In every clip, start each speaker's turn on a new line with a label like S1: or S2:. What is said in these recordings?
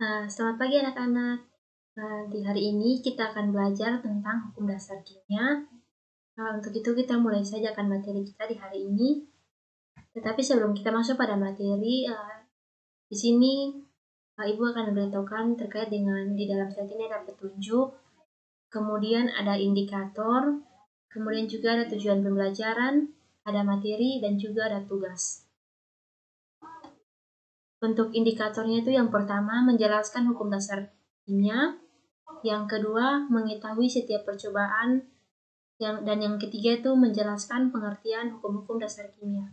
S1: Selamat pagi anak-anak. Di hari ini kita akan belajar tentang hukum dasar kimia. Untuk itu kita mulai saja akan materi kita di hari ini. Tetapi sebelum kita masuk pada materi, di sini Ibu akan memberitahukan terkait dengan di dalam slide ini ada petunjuk, kemudian ada indikator, kemudian juga ada tujuan pembelajaran, ada materi, dan juga ada tugas. Untuk indikatornya itu yang pertama menjelaskan hukum dasar kimia, yang kedua mengetahui setiap percobaan, dan yang ketiga itu menjelaskan pengertian hukum-hukum dasar kimia.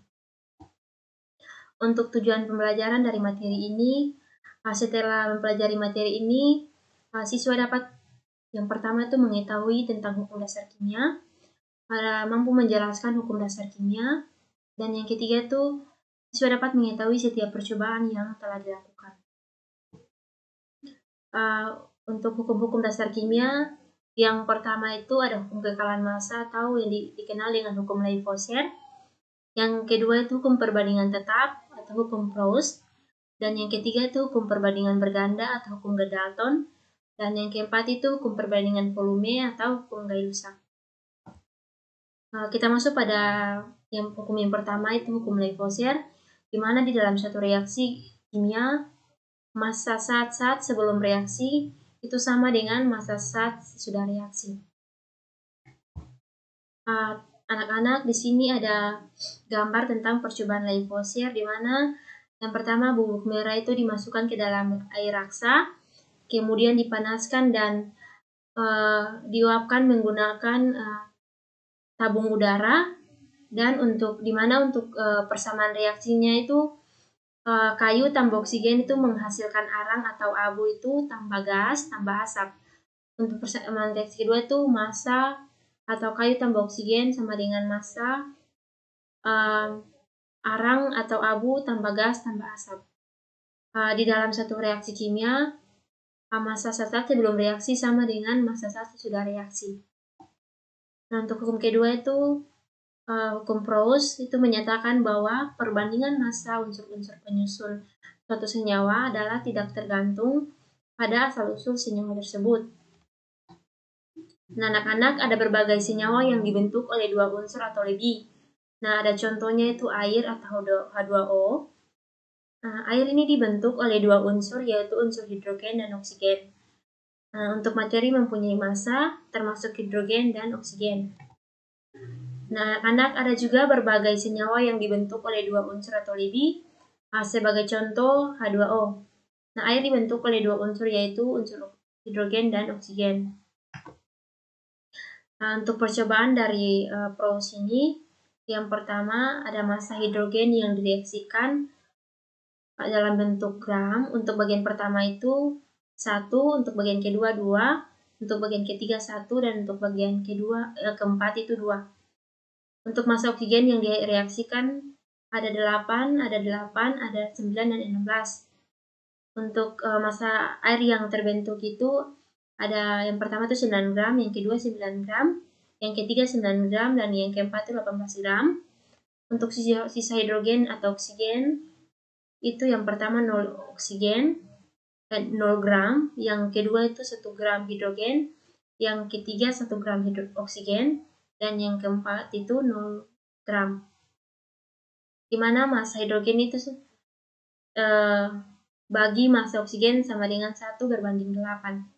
S1: Untuk tujuan pembelajaran dari materi ini, setelah mempelajari materi ini, siswa dapat yang pertama itu mengetahui tentang hukum dasar kimia, mampu menjelaskan hukum dasar kimia, dan yang ketiga itu siswa dapat mengetahui setiap percobaan yang telah dilakukan. Untuk hukum-hukum dasar kimia, yang pertama itu ada hukum kekalahan massa atau yang dikenal dengan hukum Lavoisier. Yang kedua itu hukum perbandingan tetap atau hukum Proust. Dan yang ketiga itu hukum perbandingan berganda atau hukum Dalton. Dan yang keempat itu hukum perbandingan volume atau hukum Gay-Lussac. Kita masuk pada hukum yang pertama itu hukum Lavoisier, di mana di dalam suatu reaksi kimia, massa saat sebelum reaksi itu sama dengan massa saat sesudah reaksi. Anak-anak, di sini ada gambar tentang percobaan Lavoisier, di mana yang pertama bubuk merah itu dimasukkan ke dalam air raksa, kemudian dipanaskan dan diuapkan menggunakan tabung udara, dan untuk persamaan reaksinya itu kayu tambah oksigen itu menghasilkan arang atau abu itu tambah gas tambah asap. Untuk persamaan reaksi kedua itu massa atau kayu tambah oksigen sama dengan massa arang atau abu tambah gas tambah asap. Di dalam satu reaksi kimia, massa saat sebelum reaksi sama dengan massa saat sesudah reaksi. Nah, untuk hukum kedua itu hukum Proust itu menyatakan bahwa perbandingan massa unsur-unsur penyusun suatu senyawa adalah tidak tergantung pada asal-usul senyawa tersebut. Nah, anak-anak, ada berbagai senyawa yang dibentuk oleh dua unsur atau lebih. Nah, ada contohnya itu air atau H2O. Air ini dibentuk oleh dua unsur, yaitu unsur hidrogen dan oksigen. Untuk materi mempunyai massa, termasuk hidrogen dan oksigen. Nah, anak-anak, ada juga berbagai senyawa yang dibentuk oleh dua unsur atau lebih. Sebagai contoh, H2O. Nah, air dibentuk oleh dua unsur, yaitu unsur hidrogen dan oksigen. Untuk percobaan dari Proust ini, yang pertama ada massa hidrogen yang direaksikan dalam bentuk gram. Untuk bagian pertama itu 1, untuk bagian kedua 2, untuk bagian ketiga 1, dan untuk bagian keempat itu 2. Untuk massa oksigen yang direaksikan ada 8, ada 9, dan 16. Untuk massa air yang terbentuk itu ada yang pertama itu 9 gram, yang kedua 9 gram, yang ketiga 9 gram, dan yang keempat itu 18 gram. Untuk sisa hidrogen atau oksigen itu yang pertama 0 oksigen, 0 gram, yang kedua itu 1 gram hidrogen, yang ketiga 1 gram oksigen, dan yang keempat itu 0 gram. Dimana massa hidrogen itu bagi massa oksigen sama dengan 1 berbanding 8.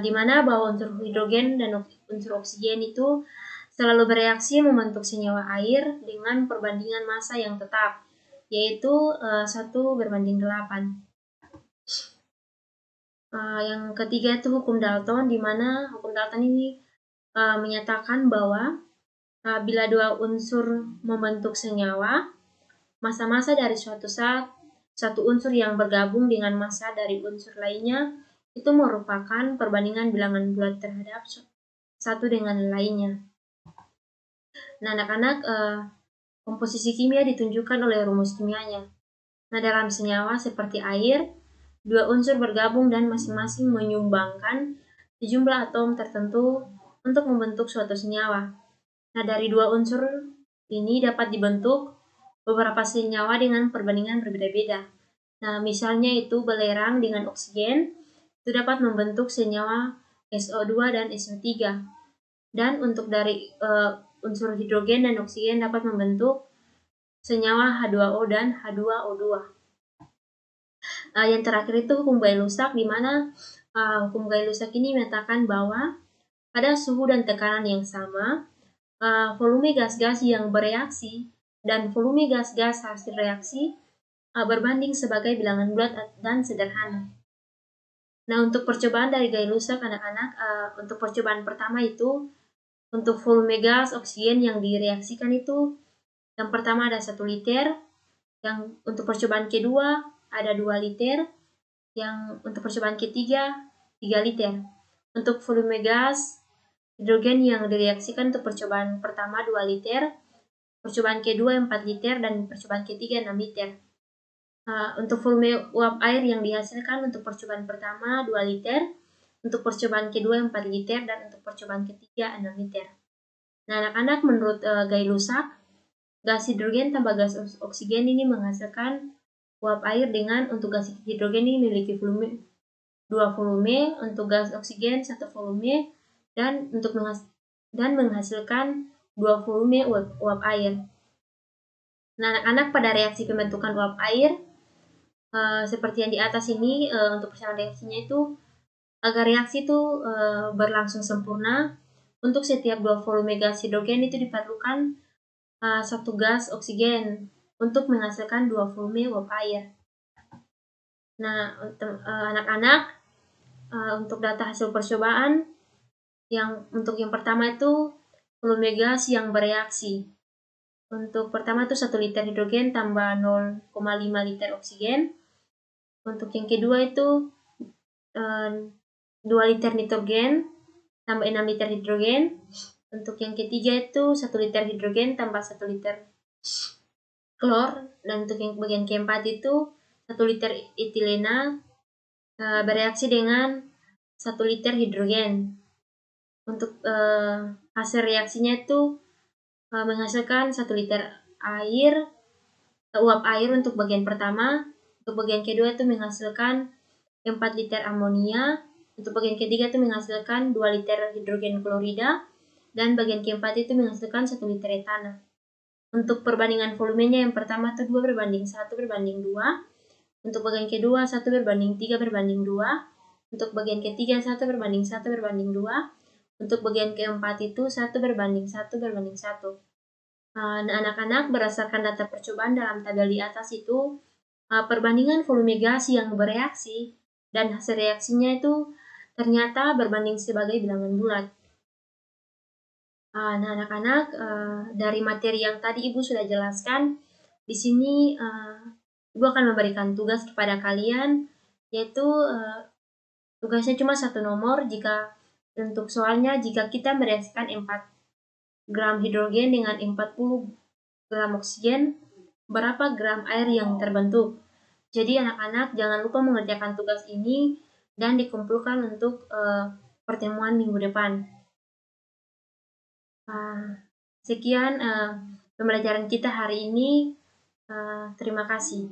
S1: Dimana bahwa unsur hidrogen dan unsur oksigen itu selalu bereaksi membentuk senyawa air dengan perbandingan massa yang tetap, yaitu 1 berbanding 8. Yang ketiga itu hukum Dalton, di mana hukum Dalton ini menyatakan bahwa bila dua unsur membentuk senyawa, massa-massa dari satu unsur yang bergabung dengan massa dari unsur lainnya itu merupakan perbandingan bilangan bulat terhadap satu dengan lainnya. Nah, anak-anak, komposisi kimia ditunjukkan oleh rumus kimianya. Nah, dalam senyawa seperti air, dua unsur bergabung dan masing-masing menyumbangkan sejumlah atom tertentu untuk membentuk suatu senyawa. Nah, dari dua unsur ini dapat dibentuk beberapa senyawa dengan perbandingan berbeda-beda. Nah, misalnya itu belerang dengan oksigen, itu dapat membentuk senyawa SO2 dan SO3. Dan untuk dari unsur hidrogen dan oksigen dapat membentuk senyawa H2O dan H2O2. Yang terakhir itu hukum Gay-Lussac, di mana hukum Gay-Lussac ini menyatakan bahwa pada suhu dan tekanan yang sama, volume gas-gas yang bereaksi dan volume gas-gas hasil reaksi berbanding sebagai bilangan bulat dan sederhana. Nah, untuk percobaan dari Gay-Lussac anak-anak, untuk percobaan pertama itu untuk volume gas oksigen yang direaksikan itu yang pertama ada 1 liter, yang untuk percobaan kedua ada 2 liter, yang untuk percobaan ketiga 3 liter. Untuk volume gas hidrogen yang direaksikan untuk percobaan pertama 2 liter, percobaan kedua 4 liter, dan percobaan ketiga 6 liter. Untuk volume uap air yang dihasilkan untuk percobaan pertama 2 liter, untuk percobaan kedua 4 liter, dan untuk percobaan ketiga 6 liter. Nah, anak-anak, menurut Gay-Lussac, gas hidrogen tambah gas oksigen ini menghasilkan uap air dengan untuk gas hidrogen ini memiliki volume 2 volume, untuk gas oksigen 1 volume, dan menghasilkan 2 volume uap air. Nah, anak-anak, pada reaksi pembentukan uap air seperti yang di atas ini, untuk persamaan reaksinya itu agar reaksi itu berlangsung sempurna, untuk setiap 2 volume gas hidrogen itu diperlukan 1 gas oksigen untuk menghasilkan 2 volume uap air. Nah, untuk anak-anak, untuk data hasil percobaan, untuk yang pertama itu volume gas yang bereaksi. Untuk pertama itu 1 liter hidrogen tambah 0,5 liter oksigen. Untuk yang kedua itu 2 liter nitrogen tambah 6 liter hidrogen. Untuk yang ketiga itu 1 liter hidrogen tambah 1 liter klor. Dan untuk yang bagian keempat itu 1 liter etilena bereaksi dengan 1 liter hidrogen. Untuk hasil reaksinya itu menghasilkan 1 liter air, uap air untuk bagian pertama. Untuk bagian kedua itu menghasilkan 4 liter amonia. Untuk bagian ketiga itu menghasilkan 2 liter hidrogen klorida. Dan bagian keempat itu menghasilkan 1 liter etana. Untuk perbandingan volumenya, yang pertama itu 2:1:2. Untuk bagian kedua 1:3:2. Untuk bagian ketiga 1:1:2. Untuk bagian keempat itu 1:1:1. Nah, anak-anak, berdasarkan data percobaan dalam tabel di atas itu, perbandingan volume gas yang bereaksi dan hasil reaksinya itu ternyata berbanding sebagai bilangan bulat. Nah, anak-anak, dari materi yang tadi Ibu sudah jelaskan, di sini Ibu akan memberikan tugas kepada kalian, yaitu tugasnya cuma 1 nomor. Jika untuk soalnya, jika kita mereaksikan 4 gram hidrogen dengan 40 gram oksigen, berapa gram air yang terbentuk? Jadi anak-anak jangan lupa mengerjakan tugas ini dan dikumpulkan untuk pertemuan minggu depan. Sekian pembelajaran kita hari ini. Terima kasih.